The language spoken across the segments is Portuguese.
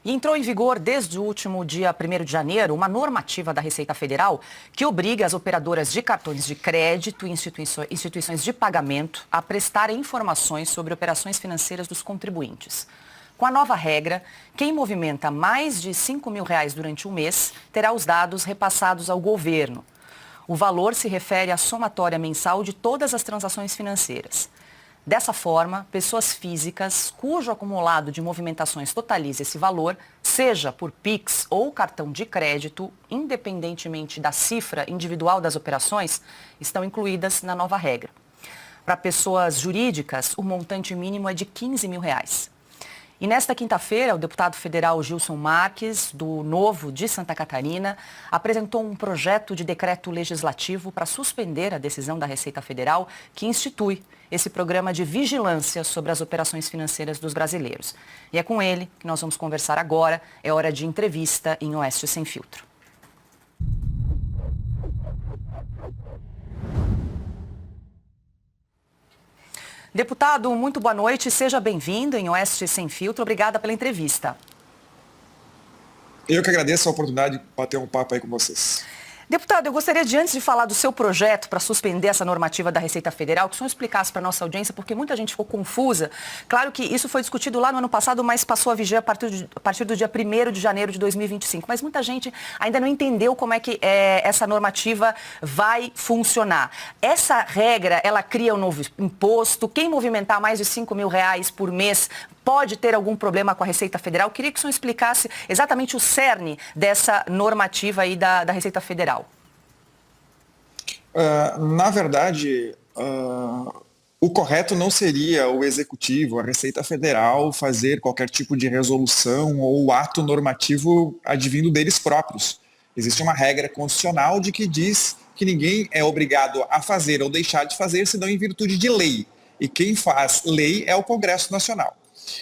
E entrou em vigor desde o último dia 1º de janeiro uma normativa da Receita Federal que obriga as operadoras de cartões de crédito e instituições de pagamento a prestarem informações sobre operações financeiras dos contribuintes. Com a nova regra, quem movimenta mais de R$ 5.000 durante um mês terá os dados repassados ao governo. O valor se refere à somatória mensal de todas as transações financeiras. Dessa forma, pessoas físicas cujo acumulado de movimentações totalize esse valor, seja por Pix ou cartão de crédito, independentemente da cifra individual das operações, estão incluídas na nova regra. Para pessoas jurídicas, o montante mínimo é de R$ 15.000. E nesta quinta-feira, o deputado federal Gilson Marques, do Novo de Santa Catarina, apresentou um projeto de decreto legislativo para suspender a decisão da Receita Federal que institui esse programa de vigilância sobre as operações financeiras dos brasileiros. E é com ele que nós vamos conversar agora. É hora de entrevista em Oeste Sem Filtro. Deputado, muito boa noite. Seja bem-vindo em Oeste Sem Filtro. Obrigada pela entrevista. Eu que agradeço a oportunidade de bater um papo aí com vocês. Deputado, eu gostaria de, antes de falar do seu projeto para suspender essa normativa da Receita Federal, que o senhor explicasse para a nossa audiência, porque muita gente ficou confusa. Claro que isso foi discutido lá no ano passado, mas passou a viger a partir do dia 1º de janeiro de 2025. Mas muita gente ainda não entendeu como é que essa normativa vai funcionar. Essa regra, ela cria um novo imposto. Quem movimentar mais de R$ 5.000 por mês pode ter algum problema com a Receita Federal? Queria que o senhor explicasse exatamente o cerne dessa normativa aí da Receita Federal. Na verdade, o correto não seria o Executivo, a Receita Federal, fazer qualquer tipo de resolução ou ato normativo advindo deles próprios. Existe uma regra constitucional de que diz que ninguém é obrigado a fazer ou deixar de fazer, senão em virtude de lei. E quem faz lei é o Congresso Nacional.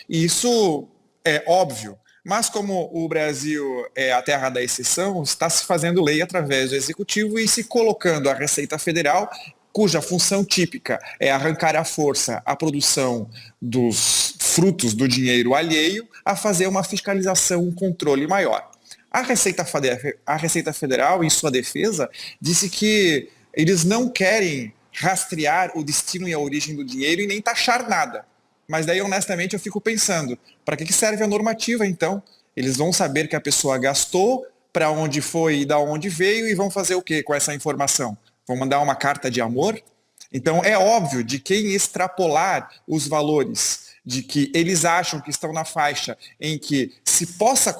E isso é óbvio, mas como o Brasil é a terra da exceção, está se fazendo lei através do Executivo e se colocando a Receita Federal, cuja função típica é arrancar à força a produção dos frutos do dinheiro alheio, a fazer uma fiscalização, um controle maior. A Receita Federal, em sua defesa, disse que eles não querem rastrear o destino e a origem do dinheiro e nem taxar nada. Mas daí, honestamente, eu fico pensando, para que serve a normativa, então? Eles vão saber que a pessoa gastou, para onde foi e da onde veio, e vão fazer o quê com essa informação? Vão mandar uma carta de amor? Então, é óbvio de quem extrapolar os valores, de que eles acham que estão na faixa em que se possa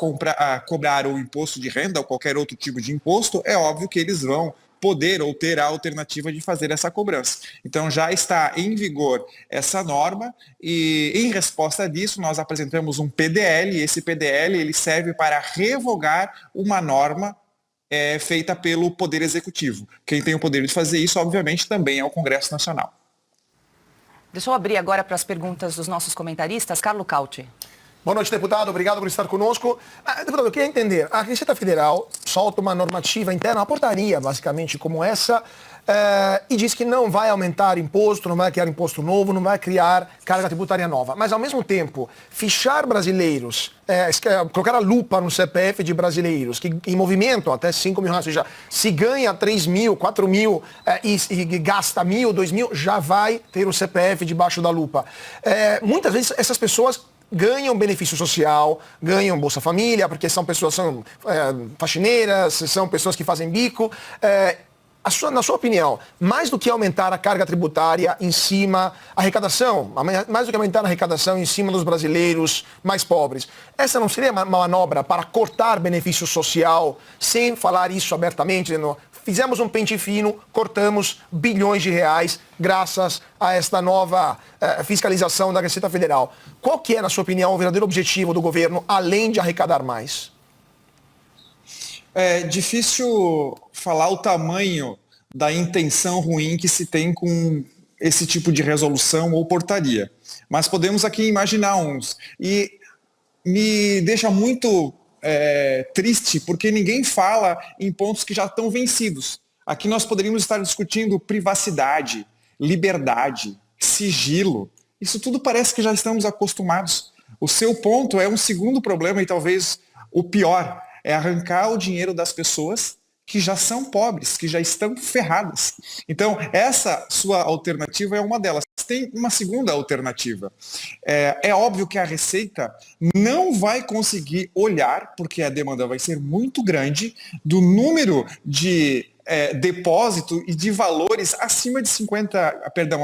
cobrar o imposto de renda ou qualquer outro tipo de imposto, é óbvio que eles vão poder ou ter a alternativa de fazer essa cobrança. Então já está em vigor essa norma e em resposta disso nós apresentamos um PDL e esse PDL ele serve para revogar uma norma feita pelo Poder Executivo. Quem tem o poder de fazer isso, obviamente, também é o Congresso Nacional. Deixa eu abrir agora para as perguntas dos nossos comentaristas. Carlo Cauti. Boa noite, deputado. Obrigado por estar conosco. Deputado, eu queria entender. A Receita Federal solta uma normativa interna, uma portaria, basicamente, como essa, e diz que não vai aumentar imposto, não vai criar imposto novo, não vai criar carga tributária nova. Mas, ao mesmo tempo, fichar brasileiros, colocar a lupa no CPF de brasileiros que em movimento até 5 mil reais, ou seja, se ganha 3 mil, 4 mil e gasta 1.000, 2 mil, já vai ter o CPF debaixo da lupa. Muitas vezes essas pessoas ganham benefício social, ganham Bolsa Família, porque são pessoas, são faxineiras, são pessoas que fazem bico. Na sua opinião, mais do que aumentar a carga tributária em cima, a arrecadação, mais do que aumentar a arrecadação em cima dos brasileiros mais pobres, essa não seria uma manobra para cortar benefício social, sem falar isso abertamente, dizendo, fizemos um pente fino, cortamos bilhões de reais graças a esta nova fiscalização da Receita Federal. Qual que é, na sua opinião, o verdadeiro objetivo do governo, além de arrecadar mais? É difícil falar o tamanho da intenção ruim que se tem com esse tipo de resolução ou portaria. Mas podemos aqui imaginar uns. E me deixa muito triste, porque ninguém fala em pontos que já estão vencidos. Aqui nós poderíamos estar discutindo privacidade, liberdade, sigilo. Isso tudo parece que já estamos acostumados. O seu ponto é um segundo problema e talvez o pior, é arrancar o dinheiro das pessoas que já são pobres, que já estão ferradas. Então, essa sua alternativa é uma delas. Tem uma segunda alternativa. É óbvio que a Receita não vai conseguir olhar, porque a demanda vai ser muito grande, do número de depósito e de valores acima de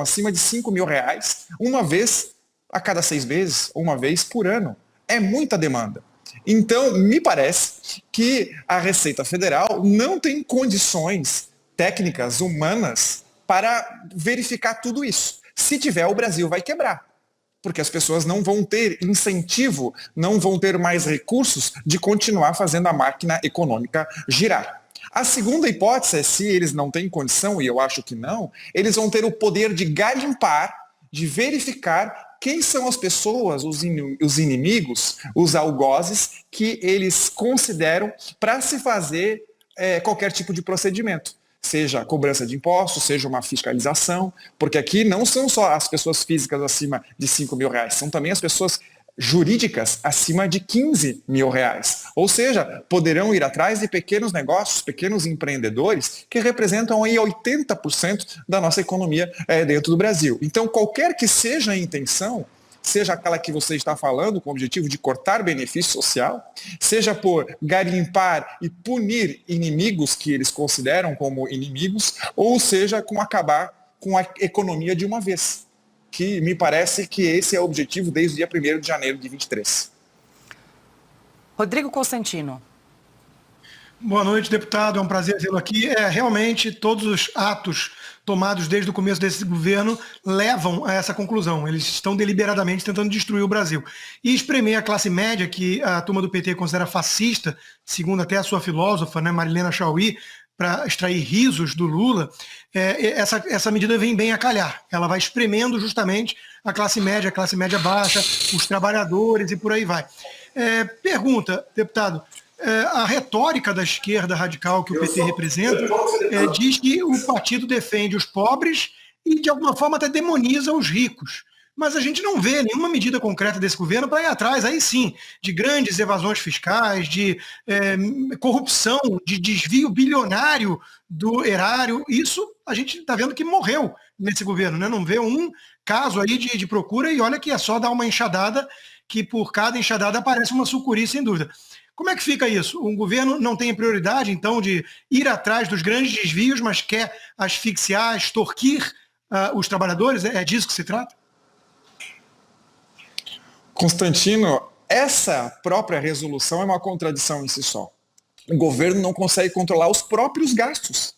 acima de 5 mil reais, uma vez a cada 6 meses, uma vez por ano. É muita demanda. Então, me parece que a Receita Federal não tem condições técnicas, humanas, para verificar tudo isso. Se tiver, o Brasil vai quebrar, porque as pessoas não vão ter incentivo, não vão ter mais recursos de continuar fazendo a máquina econômica girar. A segunda hipótese é, se eles não têm condição, e eu acho que não, eles vão ter o poder de garimpar, de verificar quem são as pessoas, os inimigos, os algozes, que eles consideram para se fazer qualquer tipo de procedimento. Seja cobrança de impostos, seja uma fiscalização, porque aqui não são só as pessoas físicas acima de 5 mil reais, são também as pessoas jurídicas acima de 15 mil reais. Ou seja, poderão ir atrás de pequenos negócios, pequenos empreendedores, que representam aí 80% da nossa economia dentro do Brasil. Então, qualquer que seja a intenção, seja aquela que você está falando, com o objetivo de cortar benefício social, seja por garimpar e punir inimigos que eles consideram como inimigos, ou seja, com acabar com a economia de uma vez. Que me parece que esse é o objetivo desde o dia 1º de janeiro de 23. Rodrigo Constantino. Boa noite, deputado. É um prazer vê-lo aqui. Realmente, todos os atos tomados desde o começo desse governo levam a essa conclusão. Eles estão deliberadamente tentando destruir o Brasil. E espremer a classe média, que a turma do PT considera fascista, segundo até a sua filósofa, né, Marilena Chauí, para extrair risos do Lula, essa medida vem bem a calhar. Ela vai espremendo justamente a classe média baixa, os trabalhadores e por aí vai. Pergunta, deputado, a retórica da esquerda radical que o PT representa diz que o partido defende os pobres e, de alguma forma, até demoniza os ricos. Mas a gente não vê nenhuma medida concreta desse governo para ir atrás, aí sim, de grandes evasões fiscais, de corrupção, de desvio bilionário do erário. Isso a gente está vendo que morreu nesse governo, né? Não vê um caso aí de procura, e olha que é só dar uma enxadada, que por cada enxadada aparece uma sucuri, sem dúvida. Como é que fica isso? O governo não tem prioridade, então, de ir atrás dos grandes desvios, mas quer asfixiar, extorquir os trabalhadores? É disso que se trata? Constantino, essa própria resolução é uma contradição em si só. O governo não consegue controlar os próprios gastos.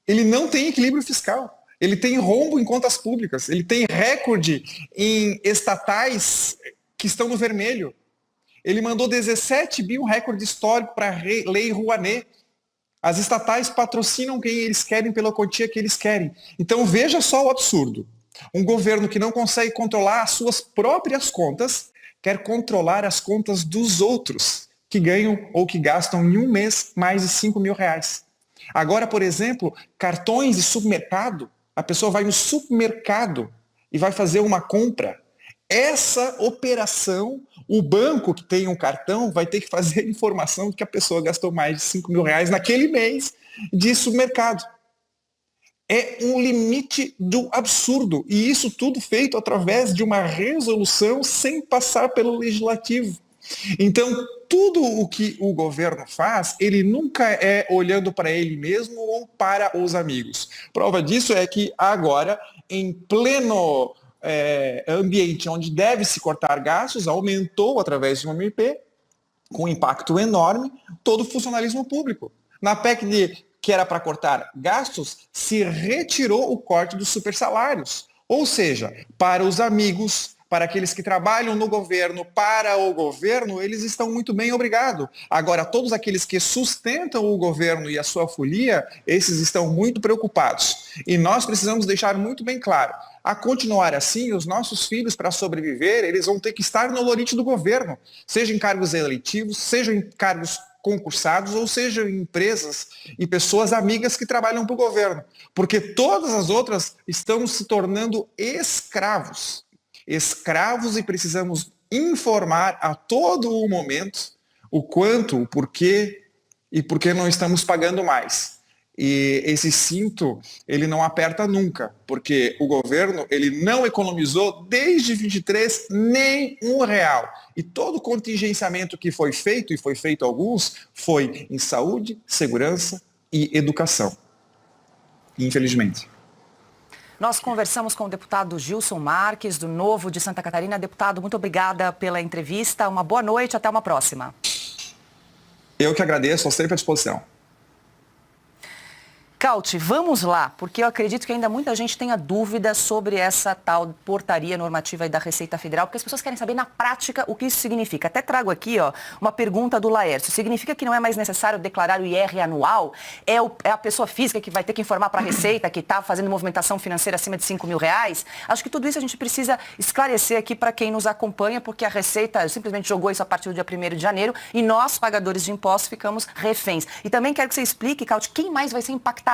Ele não tem equilíbrio fiscal. Ele tem rombo em contas públicas. Ele tem recorde em estatais que estão no vermelho. Ele mandou 17 bi, um recorde histórico para a Lei Rouanet. As estatais patrocinam quem eles querem pela quantia que eles querem. Então veja só o absurdo. Um governo que não consegue controlar as suas próprias contas, quer controlar as contas dos outros, que ganham ou que gastam em um mês mais de 5 mil reais. Agora, por exemplo, cartões de supermercado, a pessoa vai no supermercado e vai fazer uma compra. Essa operação, o banco que tem um cartão vai ter que fazer a informação de que a pessoa gastou mais de 5 mil reais naquele mês de supermercado. É um limite do absurdo. E isso tudo feito através de uma resolução sem passar pelo legislativo. Então, tudo o que o governo faz, ele nunca é olhando para ele mesmo ou para os amigos. Prova disso é que agora, em pleno ambiente onde deve se cortar gastos, aumentou através de uma MP, com impacto enorme, todo o funcionalismo público. Na PEC que era para cortar gastos, se retirou o corte dos supersalários. Ou seja, para os amigos, para aqueles que trabalham no governo, para o governo, eles estão muito bem, obrigado. Agora, todos aqueles que sustentam o governo e a sua folia, esses estão muito preocupados. E nós precisamos deixar muito bem claro, a continuar assim, os nossos filhos, para sobreviver, eles vão ter que estar no lorite do governo, seja em cargos eletivos, seja em cargos concursados, ou seja, em empresas e pessoas amigas que trabalham para o governo. Porque todas as outras estão se tornando escravos. Escravos, e precisamos informar a todo o momento o quanto, o porquê e por que não estamos pagando mais. E esse cinto, ele não aperta nunca, porque o governo, ele não economizou desde 23 nem R$1. E todo o contingenciamento que foi feito, e foi feito alguns, foi em saúde, segurança e educação. Infelizmente. Nós conversamos com o deputado Gilson Marques, do Novo de Santa Catarina. Deputado, muito obrigada pela entrevista. Uma boa noite, até uma próxima. Eu que agradeço, estou sempre à disposição. Cauti, vamos lá, porque eu acredito que ainda muita gente tenha dúvidas sobre essa tal portaria normativa aí da Receita Federal, porque as pessoas querem saber na prática o que isso significa. Até trago aqui uma pergunta do Laércio. Significa que não é mais necessário declarar o IR anual? É a pessoa física que vai ter que informar para a Receita que está fazendo movimentação financeira acima de R$5.000? Acho que tudo isso a gente precisa esclarecer aqui para quem nos acompanha, porque a Receita simplesmente jogou isso a partir do dia 1º de janeiro e nós, pagadores de impostos, ficamos reféns. E também quero que você explique, Cauti, quem mais vai ser impactado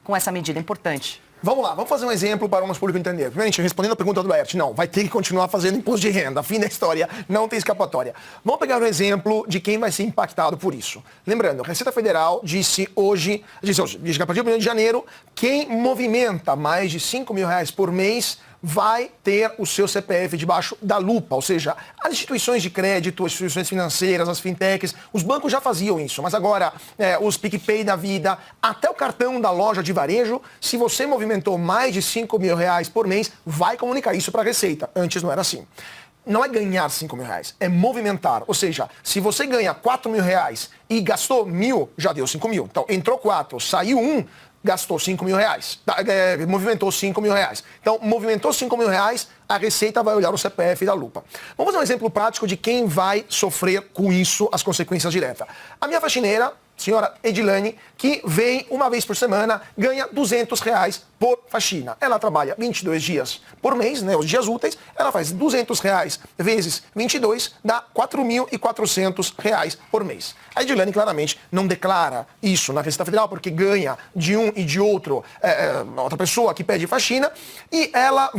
com essa medida importante? Vamos lá, vamos fazer um exemplo para o nosso público entender. Primeiramente, respondendo a pergunta do Laerte, não, vai ter que continuar fazendo imposto de renda, fim da história, não tem escapatória. Vamos pegar um exemplo de quem vai ser impactado por isso. Lembrando, a Receita Federal disse que a partir do 1º de janeiro, quem movimenta mais de R$5.000 por mês vai ter o seu CPF debaixo da lupa, ou seja, as instituições de crédito, as instituições financeiras, as fintechs, os bancos já faziam isso, mas agora os PicPay da vida, até o cartão da loja de varejo, se você movimentou mais de R$5.000 por mês, vai comunicar isso para a Receita. Antes não era assim. Não é ganhar R$5.000, é movimentar. Ou seja, se você ganha R$4.000 e gastou 1.000, já deu 5.000. Então, entrou 4, saiu 1, gastou R$5.000, movimentou R$5.000. Então, movimentou R$5.000, a Receita vai olhar o CPF da lupa. Vamos fazer um exemplo prático de quem vai sofrer com isso as consequências diretas. A minha faxineira, senhora Edilane, que vem uma vez por semana, ganha R$200 por faxina. Ela trabalha 22 dias por mês, né, os dias úteis, ela faz R$200 vezes 22, dá R$4.400 por mês. A Edilane claramente não declara isso na Receita Federal, porque ganha de um e de outro, outra pessoa que pede faxina, e ela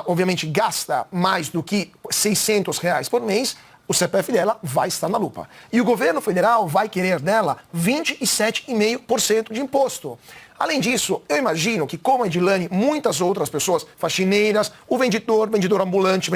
obviamente gasta mais do que R$600 por mês, o CPF dela vai estar na lupa. E o governo federal vai querer dela 27,5% de imposto. Além disso, eu imagino que, como a Edilane, muitas outras pessoas, faxineiras, o vendedor ambulante,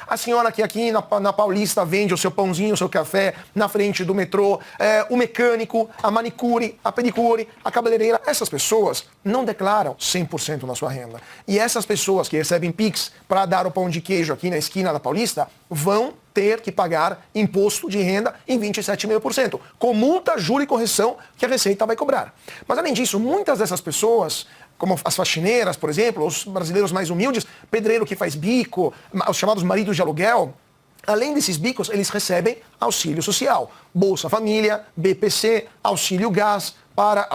a senhora que aqui na Paulista vende o seu pãozinho, o seu café na frente do metrô, o mecânico, a manicure, a pedicure, a cabeleireira, essas pessoas não declaram 100% na sua renda. E essas pessoas que recebem Pix para dar o pão de queijo aqui na esquina da Paulista vão ter que pagar imposto de renda em 27,5%, com multa, juro e correção que a Receita vai cobrar. Mas, além disso, muitas dessas pessoas, como as faxineiras, por exemplo, os brasileiros mais humildes, pedreiro que faz bico, os chamados maridos de aluguel, além desses bicos, eles recebem auxílio social, Bolsa Família, BPC, auxílio gás,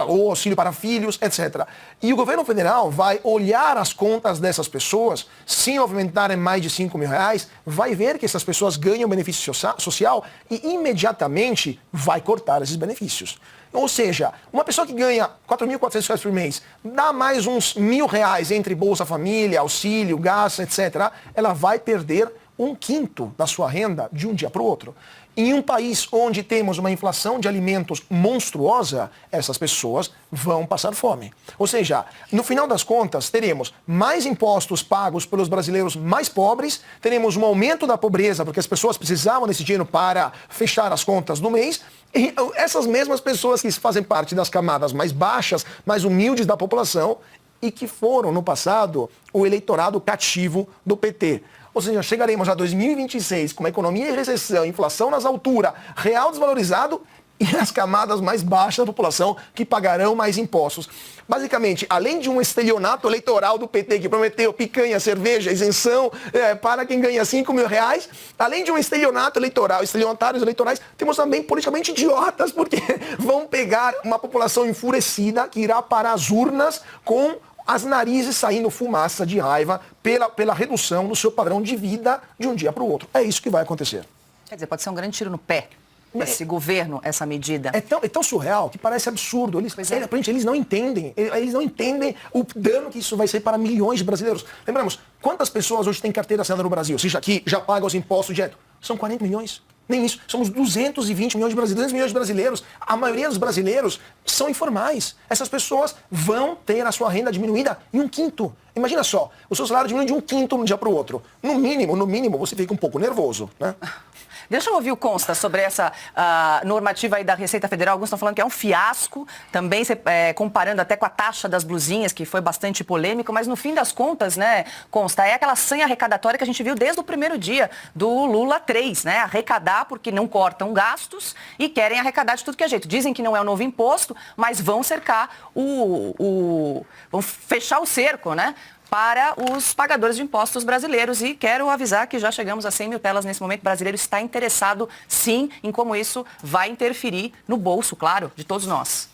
ou auxílio para filhos, etc. E o governo federal vai olhar as contas dessas pessoas, se movimentarem mais de R$5.000, vai ver que essas pessoas ganham benefício social e imediatamente vai cortar esses benefícios. Ou seja, uma pessoa que ganha R$4.400 por mês, dá mais uns R$1.000 entre Bolsa Família, auxílio, gás, etc., ela vai perder 1/5 da sua renda de um dia para o outro. Em um país onde temos uma inflação de alimentos monstruosa, essas pessoas vão passar fome. Ou seja, no final das contas, teremos mais impostos pagos pelos brasileiros mais pobres, teremos um aumento da pobreza, porque as pessoas precisavam desse dinheiro para fechar as contas do mês, e essas mesmas pessoas que fazem parte das camadas mais baixas, mais humildes da população, e que foram, no passado, o eleitorado cativo do PT. Ou seja, chegaremos a 2026 com uma economia em recessão, inflação nas alturas, real desvalorizado e as camadas mais baixas da população que pagarão mais impostos. Basicamente, além de um estelionato eleitoral do PT que prometeu picanha, cerveja, isenção para quem ganha R$5.000, além de um estelionato eleitoral, estelionatários eleitorais, temos também politicamente idiotas, porque vão pegar uma população enfurecida que irá para as urnas com as narizes saindo fumaça de raiva pela redução do seu padrão de vida de um dia para o outro. É isso que vai acontecer. Quer dizer, pode ser um grande tiro no pé esse governo, essa medida. É tão surreal que parece absurdo. Eles não entendem. Eles não entendem o dano que isso vai ser para milhões de brasileiros. Lembramos, Quantas pessoas hoje têm carteira assinada no Brasil? Ou seja, que já pagam os impostos direto? São 40 milhões. Nem isso. Somos 220 milhões de brasileiros. 200 milhões de brasileiros. A maioria dos brasileiros são informais. Essas pessoas vão ter a sua renda diminuída em 1/5. Imagina só, o seu salário diminui de 1/5 de um dia para o outro. No mínimo, você fica um pouco nervoso, né? Deixa eu ouvir o Consta sobre essa normativa aí da Receita Federal. Alguns estão falando que é um fiasco, também comparando até com a taxa das blusinhas, que foi bastante polêmico, mas no fim das contas, né, Consta, é aquela sanha arrecadatória que a gente viu desde o primeiro dia do Lula 3, né? Arrecadar porque não cortam gastos e querem arrecadar de tudo que é jeito. Dizem que não é um novo imposto, mas vão cercar vão fechar o cerco, né? Para os pagadores de impostos brasileiros. E quero avisar que já chegamos a 100 mil telas nesse momento. O brasileiro está interessado, sim, em como isso vai interferir no bolso, claro, de todos nós.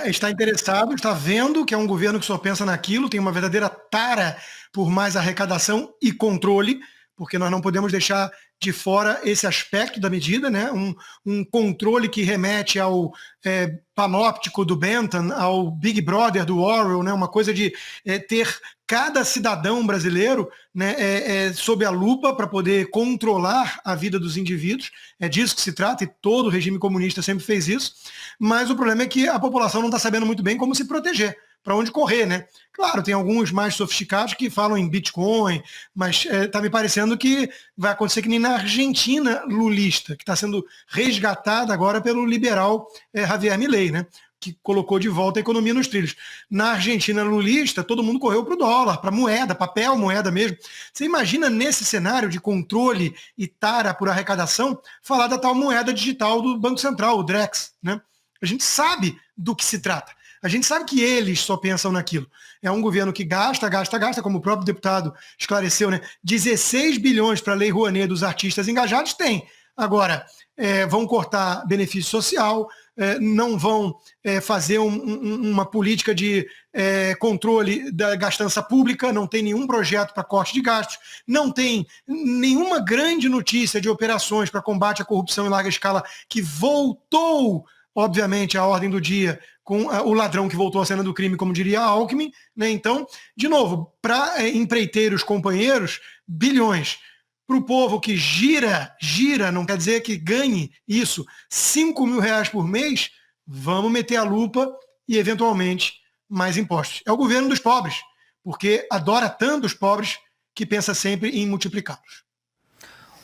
Está interessado, está vendo que é um governo que só pensa naquilo, tem uma verdadeira tara por mais arrecadação e controle, porque nós não podemos deixar de fora esse aspecto da medida, né? Um controle que remete ao panóptico do Bentham, ao Big Brother do Orwell, né? Uma coisa de ter cada cidadão brasileiro, né, sob a lupa para poder controlar a vida dos indivíduos. É disso que se trata e todo regime comunista sempre fez isso. Mas o problema é que a população não está sabendo muito bem como se proteger, para onde correr, né? Claro, tem alguns mais sofisticados que falam em Bitcoin, mas está me parecendo que vai acontecer que nem na Argentina lulista, que está sendo resgatada agora pelo liberal Javier Milei, né? Que colocou de volta a economia nos trilhos. Na Argentina lulista, todo mundo correu para o dólar, para moeda, papel, moeda mesmo. Você imagina nesse cenário de controle e tara por arrecadação, falar da tal moeda digital do Banco Central, o Drex, né? A gente sabe do que se trata. A gente sabe que eles só pensam naquilo. É um governo que gasta, como o próprio deputado esclareceu, né? 16 bilhões para a Lei Rouanet dos artistas engajados, tem. Agora, vão cortar benefício social, não vão fazer uma política de controle da gastança pública, não tem nenhum projeto para corte de gastos, não tem nenhuma grande notícia de operações para combate à corrupção em larga escala que voltou, obviamente, à ordem do dia com o ladrão que voltou à cena do crime, como diria Alckmin, né? Então, de novo, para empreiteiros companheiros, bilhões. Para o povo que gira, não quer dizer que ganhe isso, 5 mil reais por mês, vamos meter a lupa e, eventualmente, mais impostos. É o governo dos pobres, porque adora tanto os pobres que pensa sempre em multiplicá-los.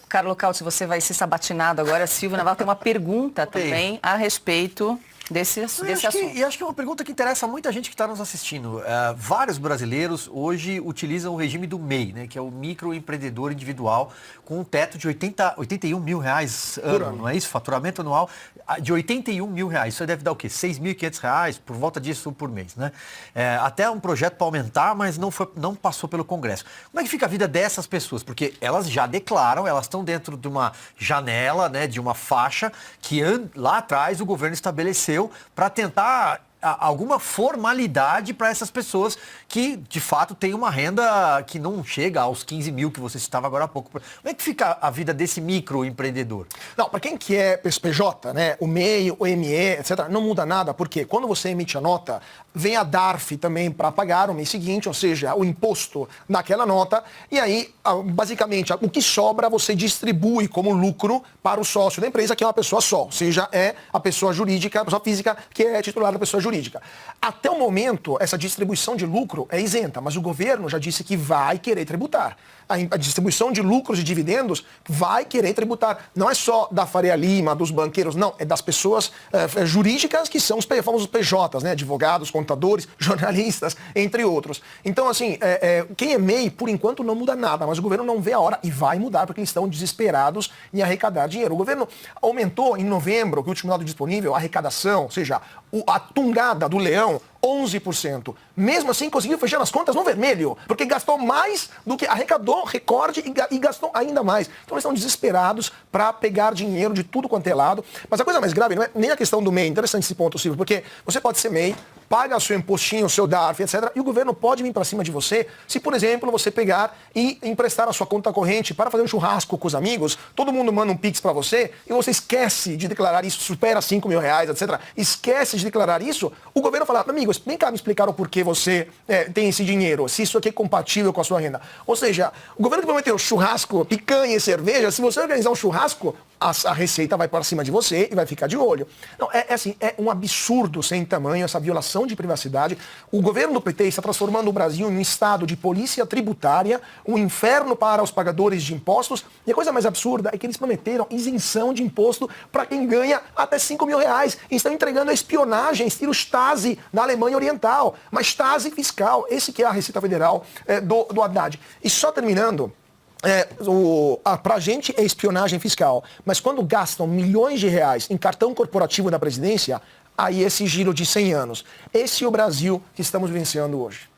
Carlos Caute, você vai ser sabatinado agora. Silvio Navarro tem uma pergunta também a respeito desse assunto. E acho que é uma pergunta que interessa muita gente que está nos assistindo. Vários brasileiros hoje utilizam o regime do MEI, né, que é o microempreendedor individual, com um teto de 81 mil reais ano, não é isso? Faturamento anual de 81 mil reais. Isso deve dar o quê? 6.500 reais, por volta disso por mês, né? Até um projeto para aumentar, mas não passou pelo Congresso. Como é que fica a vida dessas pessoas? Porque elas já declaram, elas estão dentro de uma janela, né, de uma faixa que lá atrás o governo estabeleceu para tentar alguma formalidade para essas pessoas que, de fato, têm uma renda que não chega aos 15 mil que você citava agora há pouco. Como é que fica a vida desse microempreendedor? Não, para quem que é PJ, né, o MEI, o ME, etc., não muda nada, porque quando você emite a nota, vem a DARF também para pagar o mês seguinte, ou seja, o imposto naquela nota, e aí, basicamente, o que sobra você distribui como lucro para o sócio da empresa, que é uma pessoa só, ou seja, é a pessoa jurídica, a pessoa física que é titular da pessoa jurídica. Até o momento, essa distribuição de lucro é isenta, mas o governo já disse que vai querer tributar. A distribuição de lucros e dividendos vai querer tributar. Não é só da Faria Lima, dos banqueiros, não. É das pessoas jurídicas que são os famosos PJs, né? Advogados, contadores, jornalistas, entre outros. Então, assim, quem é MEI, por enquanto, não muda nada, mas o governo não vê a hora e vai mudar, porque eles estão desesperados em arrecadar dinheiro. O governo aumentou em novembro, que é o último dado disponível, a arrecadação, ou seja, a tungada do leão, 11%. Mesmo assim, conseguiu fechar as contas no vermelho, porque gastou mais do que arrecadou, recorde, e gastou ainda mais. Então eles estão desesperados para pegar dinheiro de tudo quanto é lado. Mas a coisa mais grave não é nem a questão do MEI. Interessante esse ponto, Silvio, porque você pode ser MEI, paga seu impostinho, seu DARF, etc. E o governo pode vir para cima de você se, por exemplo, você pegar e emprestar a sua conta corrente para fazer um churrasco com os amigos, todo mundo manda um Pix para você e você esquece de declarar isso, supera 5 mil reais, etc. Esquece de declarar isso, o governo fala, amigos, vem cá me explicar o porquê você tem esse dinheiro, se isso aqui é compatível com a sua renda. Ou seja, o governo que prometeu churrasco, picanha e cerveja, se você organizar um churrasco, a Receita vai para cima de você e vai ficar de olho. Não, assim, é um absurdo sem tamanho essa violação de privacidade. O governo do PT está transformando o Brasil em um estado de polícia tributária, um inferno para os pagadores de impostos. E a coisa mais absurda é que eles prometeram isenção de imposto para quem ganha até 5 mil reais. E estão entregando a espionagem, estilo Stasi na Alemanha Oriental. Mas Stasi fiscal, esse que é a Receita Federal do Haddad. E só terminando... Para a gente é espionagem fiscal, mas quando gastam milhões de reais em cartão corporativo da presidência, aí esse giro de 100 anos. Esse é o Brasil que estamos vivenciando hoje.